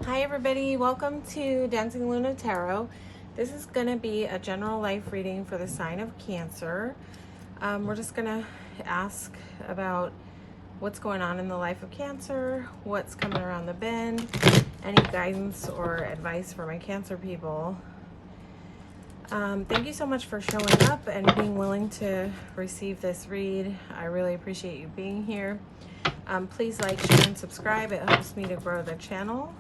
Hi everybody, welcome to Dancingluna Tarot. This is going to be a general life reading for the sign of Cancer. We're just going to ask about what's going on in the life of Cancer, what's coming around the bend, any guidance or advice for my Cancer people. Thank you so much for showing up and being willing to receive this read. I really appreciate you being here. Please like, share, and subscribe. It helps me to grow the channel.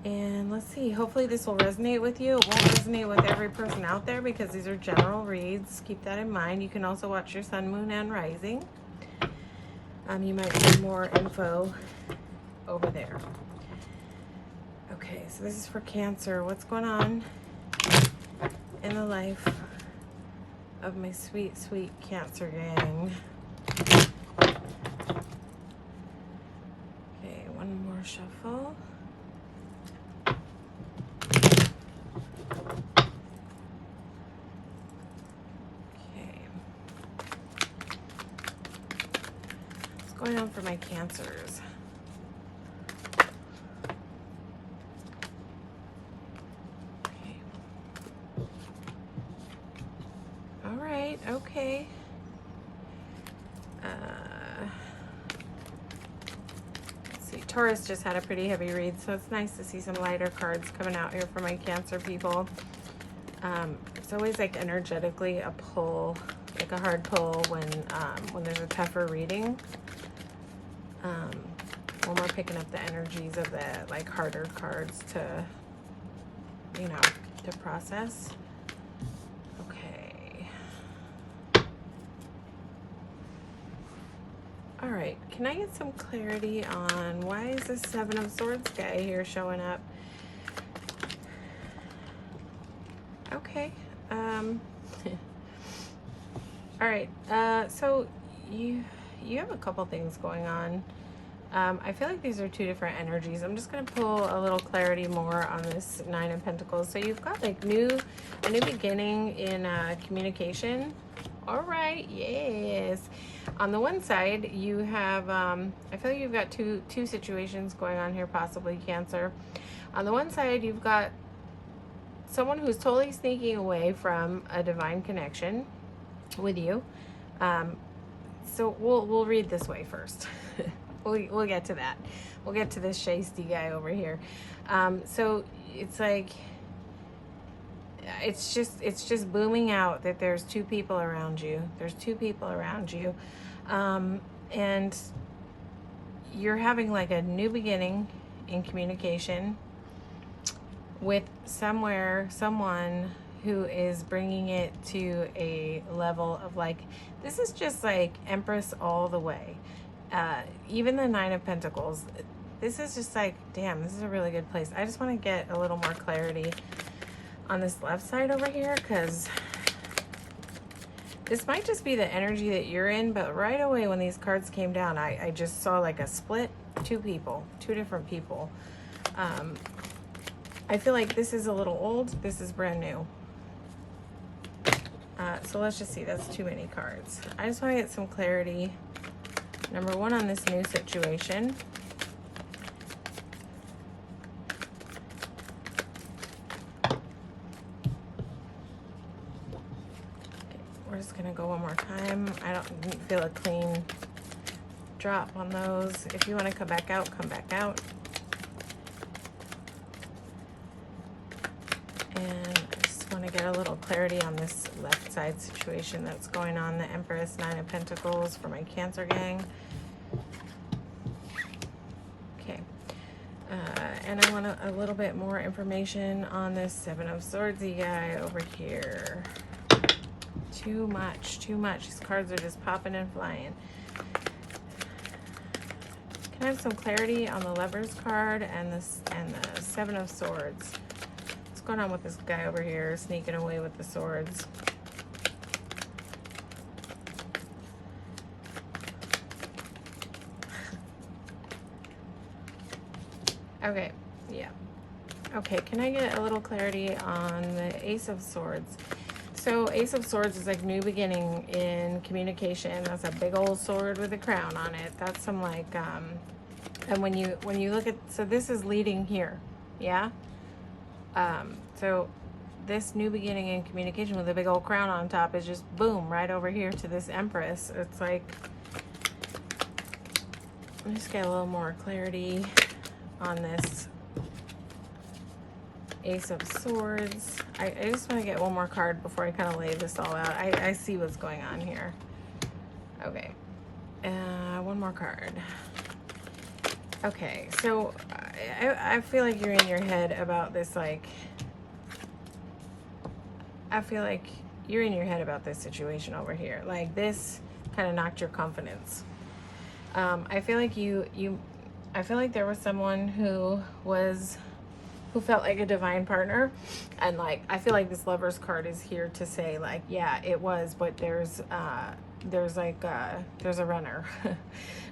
And let's see, hopefully this will resonate with you. It won't resonate with every person out there because these are general reads. Keep that in mind. You can also watch your sun, moon, and rising. You might need more info over there. Okay, so this is for Cancer. What's going on in the life of my sweet, sweet Cancer gang? Okay, one more shuffle. Going on for my Cancers. Okay. All right, okay. Let's see, Taurus just had a pretty heavy read, so it's nice to see some lighter cards coming out here for my Cancer people. It's always like energetically a pull, like a hard pull when there's a tougher reading. When we're picking up the energies of the like harder cards to, you know, to process. Okay. All right, can I get some clarity on why is this Seven of Swords guy here showing up? Okay. All right, so you have a couple things going on. I feel like these are two different energies. I'm just going to pull a little clarity more on this Nine of Pentacles. So you've got like a new beginning in communication. All right, yes. On the one side, you have, I feel like you've got two situations going on here, possibly Cancer. On the one side, you've got someone who's totally sneaking away from a divine connection with you. So we'll read this way first. We'll get to that. We'll get to this shasty guy over here. So it's like, it's just booming out that there's two people around you. There's two people around you. And you're having like a new beginning in communication with someone who is bringing it to a level of like, this is just like Empress all the way. Even the Nine of Pentacles, this is just like, damn, this is a really good place. I just want to get a little more clarity on this left side over here, because this might just be the energy that you're in, but right away when these cards came down, I just saw like a split, two different people. I feel like this is a little old, this is brand new. So let's just see, that's too many cards. I just want to get some clarity. Number one, on this new situation. Okay, we're just gonna go one more time. I didn't feel a clean drop on those. If you want to come back out, come back out. And I just want to get a little clarity on this left side situation that's going on. The Empress, Nine of Pentacles for my Cancer gang. Okay. And I want a little bit more information on this Seven of Swordsy guy over here. Too much. These cards are just popping and flying. Can I have some clarity on the Lover's card and the Seven of Swords? What's going on with this guy over here sneaking away with the swords? Okay, yeah. Okay, can I get a little clarity on the Ace of Swords? So Ace of Swords is like new beginning in communication. That's a big old sword with a crown on it. That's some like And when you look at, so this is leading here, yeah? So this new beginning in communication with a big old crown on top is just boom, right over here to this Empress. It's like, let me just get a little more clarity on this Ace of Swords. I just want to get one more card before I kind of lay this all out. I see what's going on here. Okay. One more card. Okay, so I feel like you're in your head about this, like, I feel like you're in your head about this situation over here. Like, this kind of knocked your confidence. I feel like I feel like there was someone who felt like a divine partner, and like, I feel like this Lover's card is here to say, like, yeah, it was, but there's a runner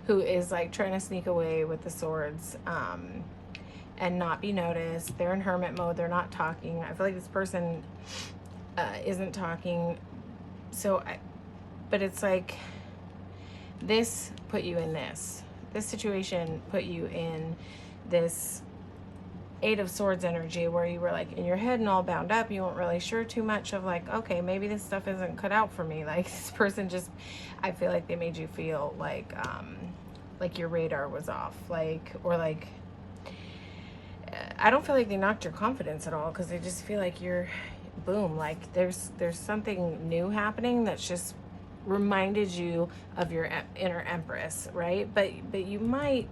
who is like trying to sneak away with the swords, and not be noticed. They're in hermit mode. They're not talking. I feel like this person isn't talking. But it's like, this put you in this situation, put you in this Eight of Swords energy, where you were like in your head and all bound up. You weren't really sure too much of, like, okay, maybe this stuff isn't cut out for me. Like, this person just, I feel like they made you feel like your radar was off, like, or like, I don't feel like they knocked your confidence at all, because I just feel like you're, boom, like there's something new happening that's just reminded you of your inner Empress, right? But you might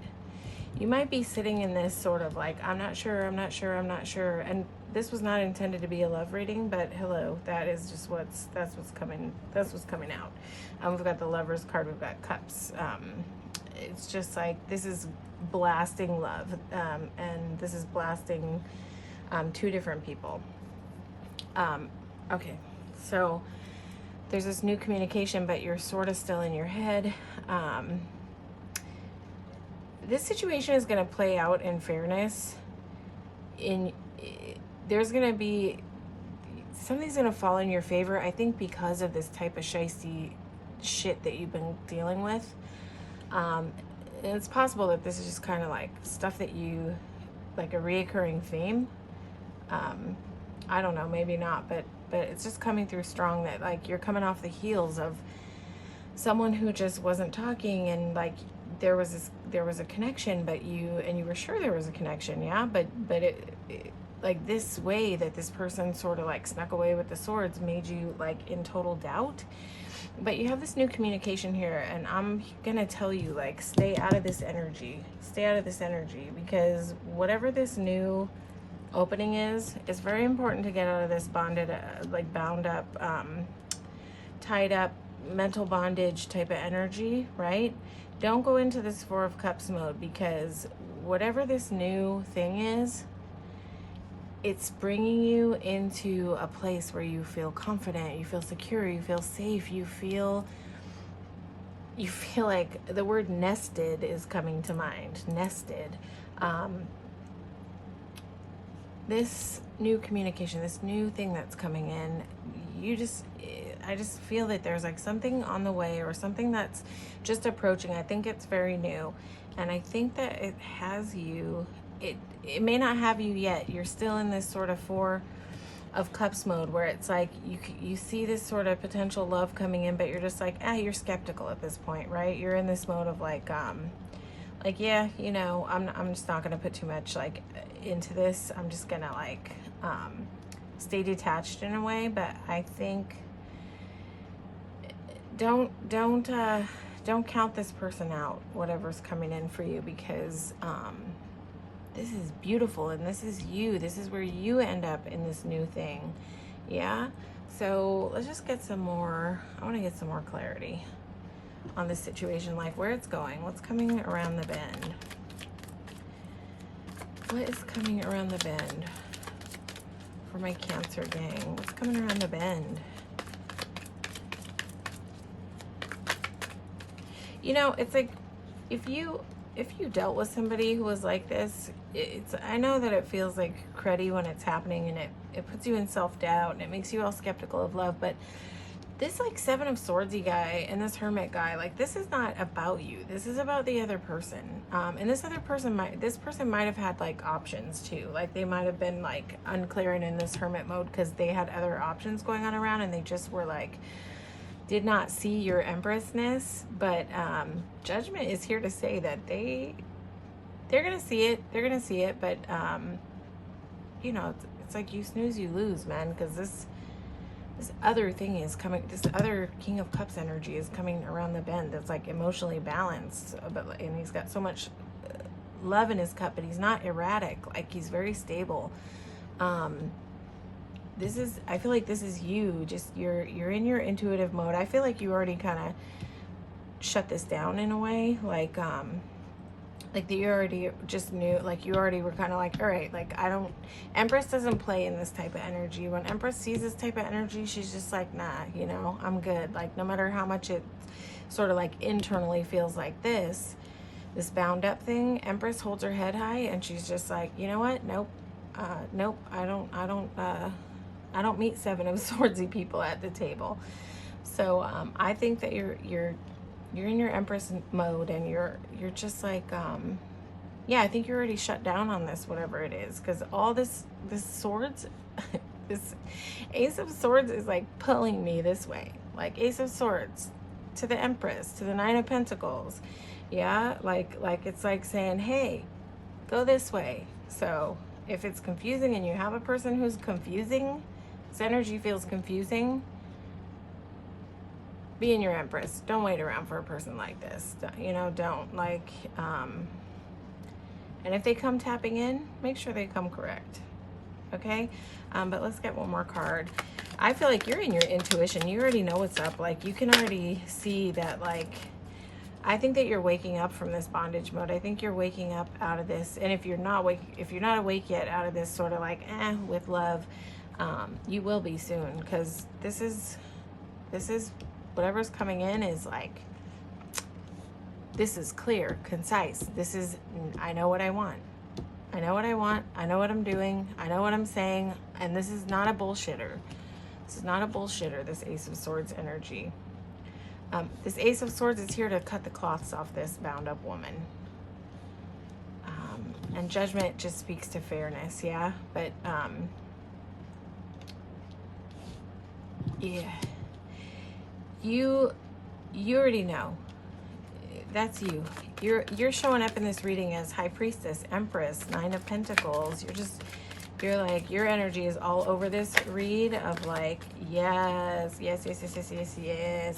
be sitting in this sort of like, I'm not sure. And this was not intended to be a love reading, but hello, that is just that's what's coming out. We've got the Lover's card, we've got Cups. It's just like, this is blasting love, and this is blasting two different people. Okay, so there's this new communication, but you're sort of still in your head. This situation is going to play out in fairness. There's going to be, something's going to fall in your favor, I think, because of this type of shysty shit that you've been dealing with. And it's possible that this is just kind of like stuff that you, like a reoccurring theme. I don't know, maybe not, but it's just coming through strong that, like, you're coming off the heels of someone who just wasn't talking, and like there was a connection, but you were sure there was a connection, yeah, but it like, this way that this person sort of like snuck away with the swords made you like in total doubt. But you have this new communication here, and I'm gonna tell you, like, stay out of this energy, because whatever this new opening is, it's very important to get out of this bonded, like bound up, tied up, mental bondage type of energy, right? Don't go into this Four of Cups mode, because whatever this new thing is, it's bringing you into a place where you feel confident, you feel secure, you feel safe, you feel like, the word nested is coming to mind. Nested. This new communication, this new thing that's coming in, I just feel that there's like something on the way, or something that's just approaching. I think it's very new, and I think that it has you. It may not have you yet. You're still in this sort of Four of Cups mode, where it's like you see this sort of potential love coming in, but you're just like, you're skeptical at this point, right? You're in this mode of like yeah, you know, I'm just not gonna put too much like into this. I'm just gonna like stay detached in a way. But I think don't count this person out, whatever's coming in for you, because this is beautiful, and this is you. This is where you end up in this new thing. Yeah. So let's just get some more. I want to get some more clarity on this situation, like where it's going, what's coming around the bend. What is coming around the bend for my Cancer gang? What's coming around the bend? You know, it's like, if you dealt with somebody who was like this, I know that it feels like cruddy when it's happening, and it puts you in self-doubt, and it makes you all skeptical of love, but this like Seven of Swordsy guy and this Hermit guy, like this is not about you. This is about the other person. And this other person might have had like options too. Like they might have been like unclearing in this Hermit mode because they had other options going on around, and they just were like, did not see your Empressness. But Judgment is here to say that they're gonna see it. They're gonna see it, but you know, it's like you snooze, you lose, man, because this other thing is coming, this other King of Cups energy is coming around the bend that's like emotionally balanced, and he's got so much love in his cup, but he's not erratic, like he's very stable. This is, I feel like this is you, just you're in your intuitive mode. I feel like you already kind of shut this down in a way, like that you already just knew, like you already were kind of like, all right, like Empress doesn't play in this type of energy. When Empress sees this type of energy, she's just like, nah, you know, I'm good. Like no matter how much it sort of like internally feels like this bound up thing, Empress holds her head high and she's just like, you know what? Nope. Nope. I don't meet Seven of Swordsy people at the table. So I think that you're in your Empress mode, and you're just like, yeah, I think you're already shut down on this, whatever it is, because all this swords, this Ace of Swords is like pulling me this way, like Ace of Swords to the Empress, to the Nine of Pentacles. Yeah, like it's like saying, hey, go this way. So if it's confusing and you have a person who's confusing, this energy feels confusing, be in your Empress. Don't wait around for a person like this. You know, don't like, and if they come tapping in, make sure they come correct. Okay. But let's get one more card. I feel like you're in your intuition. You already know what's up. Like you can already see that, like, I think that you're waking up from this bondage mode. I think you're waking up out of this. And if you're not awake yet out of this sort of like, with love, you will be soon. Cause this is whatever's coming in is like, this is clear, concise. This is, I know what I want. I know what I want. I know what I'm doing. I know what I'm saying. And this is not a bullshitter. This is not a bullshitter, this Ace of Swords energy. This Ace of Swords is here to cut the cloths off this bound up woman. And Judgment just speaks to fairness, yeah? But, yeah. You already know. That's you. You're showing up in this reading as High Priestess, Empress, Nine of Pentacles. You're like, your energy is all over this read of like, yes.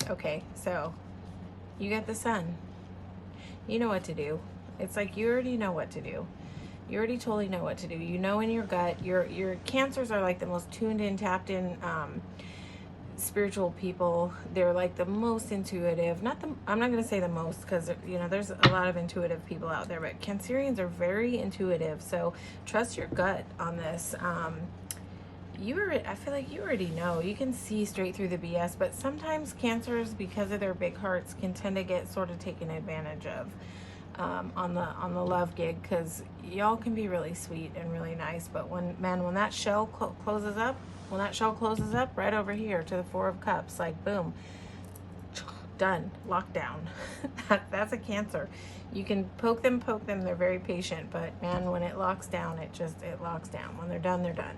Okay, so you got the Sun. You know what to do. It's like you already know what to do. You already totally know what to do. You know in your gut. Your Cancers are like the most tuned in, tapped in, spiritual people. They're like the most intuitive. I'm not going to say the most, because you know there's a lot of intuitive people out there, but Cancerians are very intuitive. So trust your gut on this. I feel like you already know. You can see straight through the BS, but sometimes Cancers, because of their big hearts, can tend to get sort of taken advantage of on the love gig, because y'all can be really sweet and really nice, but when that shell closes up, right over here to the Four of Cups, like boom, done, lockdown. That's a Cancer. You can poke them, they're very patient, but man, when it locks down, it locks down. When they're done, they're done.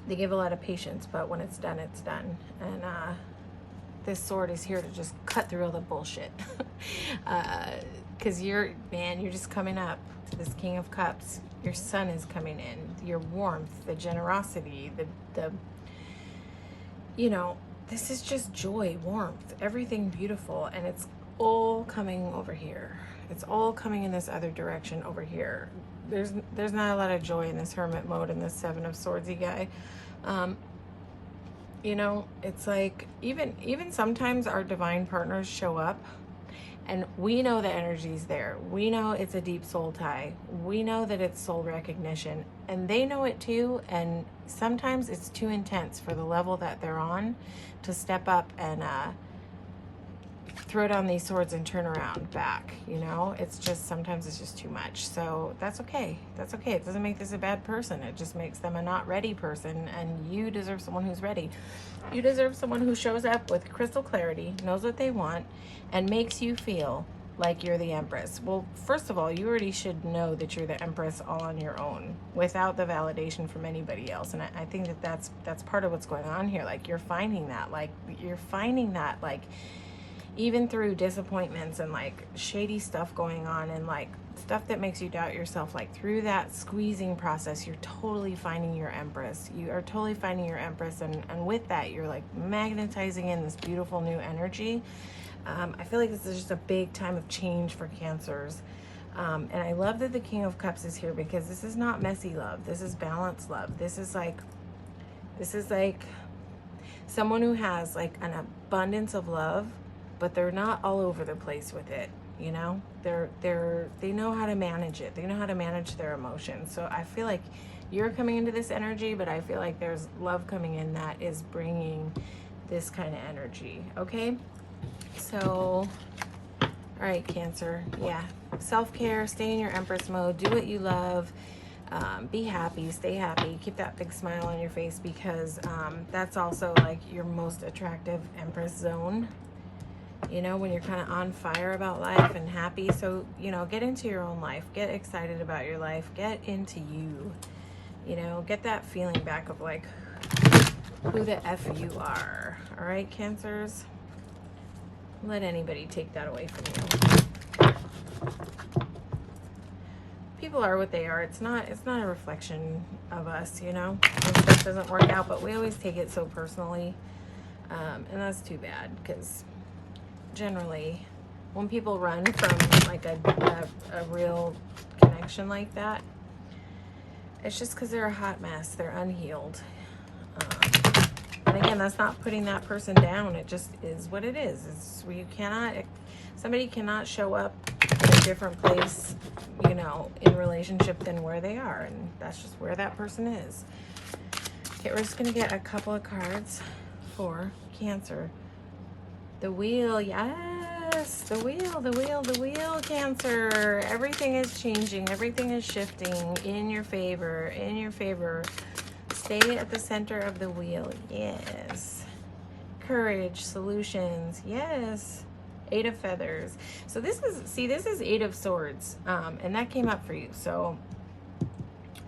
They give a lot of patience, but when it's done, it's done. And this sword is here to just cut through all the bullshit. Because you're just coming up to this King of Cups. Your Sun is coming in. Your warmth, the generosity, the you know, this is just joy, warmth, everything beautiful, and it's all coming over here. It's all coming in this other direction over here. There's not a lot of joy in this Hermit mode in this Seven of Swordsy guy. You know, it's like even sometimes our divine partners show up and we know the energy's there. We know it's a deep soul tie. We know that it's soul recognition, and they know it too. And sometimes it's too intense for the level that they're on to step up and throw down these swords and turn around back, you know? It's just, sometimes it's just too much. So that's okay. That's okay. It doesn't make this a bad person. It just makes them a not ready person, and you deserve someone who's ready. You deserve someone who shows up with crystal clarity, knows what they want, and makes you feel like you're the Empress. Well, first of all, you already should know that you're the Empress all on your own without the validation from anybody else. And I think that that's part of what's going on here. Like, you're finding that, like, even through disappointments and like shady stuff going on and like stuff that makes you doubt yourself, like through that squeezing process, you're totally finding your Empress. You are totally finding your Empress, and with that, you're like magnetizing in this beautiful new energy. I feel like this is just a big time of change for Cancers. And I love that the King of Cups is here, because this is not messy love. This is balanced love. This is like someone who has like an abundance of love, but they're not all over the place with it, you know? They know how to manage it. They know how to manage their emotions. So I feel like you're coming into this energy, but I feel like there's love coming in that is bringing this kind of energy, okay? So, all right, Cancer, yeah. Self-care, stay in your Empress mode, do what you love, be happy, stay happy, keep that big smile on your face, because that's also like your most attractive Empress zone. You know, when you're kind of on fire about life and happy. So, you know, get into your own life. Get excited about your life. Get into you. You know, get that feeling back of like who the F you are. All right, Cancers? Let anybody take that away from you. People are what they are. It's not a reflection of us, you know? When stuff doesn't work out, but we always take it so personally. And that's too bad, because generally when people run from like a real connection like that, it's just because they're a hot mess. They're unhealed. And again, that's not putting that person down. It just is what it is. It's where somebody cannot show up in a different place, you know, in relationship than where they are. And that's just where that person is. Okay, we're just going to get a couple of cards for Cancer. The Wheel, yes, the wheel, Cancer. Everything is changing. Everything is shifting in your favor, Stay at the center of the wheel, yes. Courage, solutions, yes. Eight of Feathers. So this is Eight of Swords, and that came up for you. So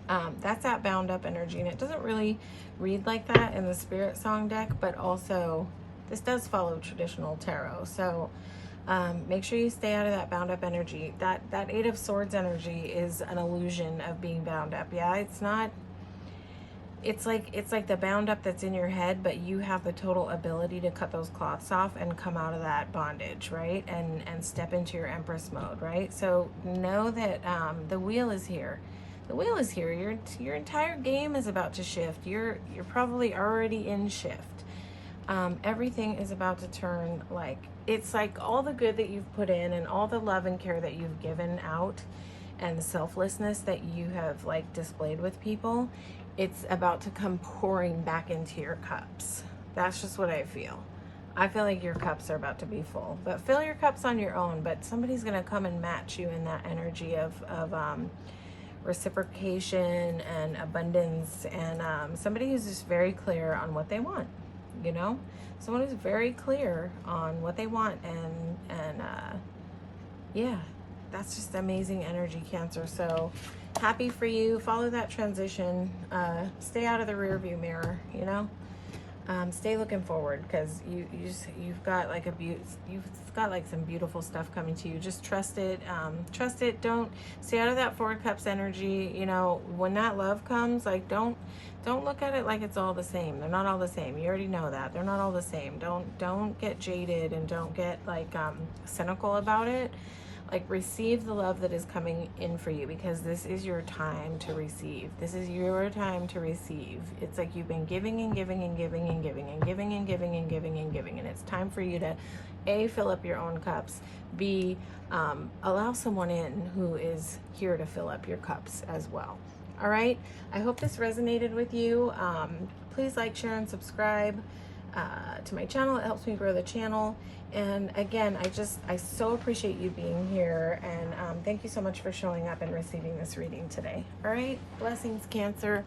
that's that bound up energy, and it doesn't really read like that in the Spirit Song deck, but also this does follow traditional tarot. So make sure you stay out of that bound up energy. That Eight of Swords energy is an illusion of being bound up. Yeah, it's not. It's like the bound up that's in your head, but you have the total ability to cut those cloths off and come out of that bondage, right? And step into your Empress mode, right? So know that the wheel is here. The wheel is here. Your entire game is about to shift. You're probably already in shift. Everything is about to turn. Like, it's like all the good that you've put in and all the love and care that you've given out and the selflessness that you have like displayed with people, it's about to come pouring back into your cups. That's just what I feel. I feel like your cups are about to be full, but fill your cups on your own, but somebody's going to come and match you in that energy of reciprocation and abundance, and somebody who's just very clear on what they want, you know, someone who's very clear on what they want, and yeah, that's just amazing energy, Cancer. So happy for you. Follow that transition. Stay out of the rear view mirror, you know. Stay looking forward, because you've got like some beautiful stuff coming to you. Just trust it. Trust it. Don't stay out of that Four of Cups energy. You know, when that love comes, like don't look at it like it's all the same. They're not all the same. You already know that. They're not all the same. Don't get jaded, and don't get like cynical about it. Like, receive the love that is coming in for you, because this is your time to receive. This is your time to receive. It's like you've been giving and giving and giving and giving and giving and giving and giving and giving, and it's time for you to A, fill up your own cups, B, allow someone in who is here to fill up your cups as well. All right, I hope this resonated with you. Please like, share, and subscribe. to my channel. It helps me grow the channel. And again, I so appreciate you being here, and thank you so much for showing up and receiving this reading today. All right, blessings, Cancer.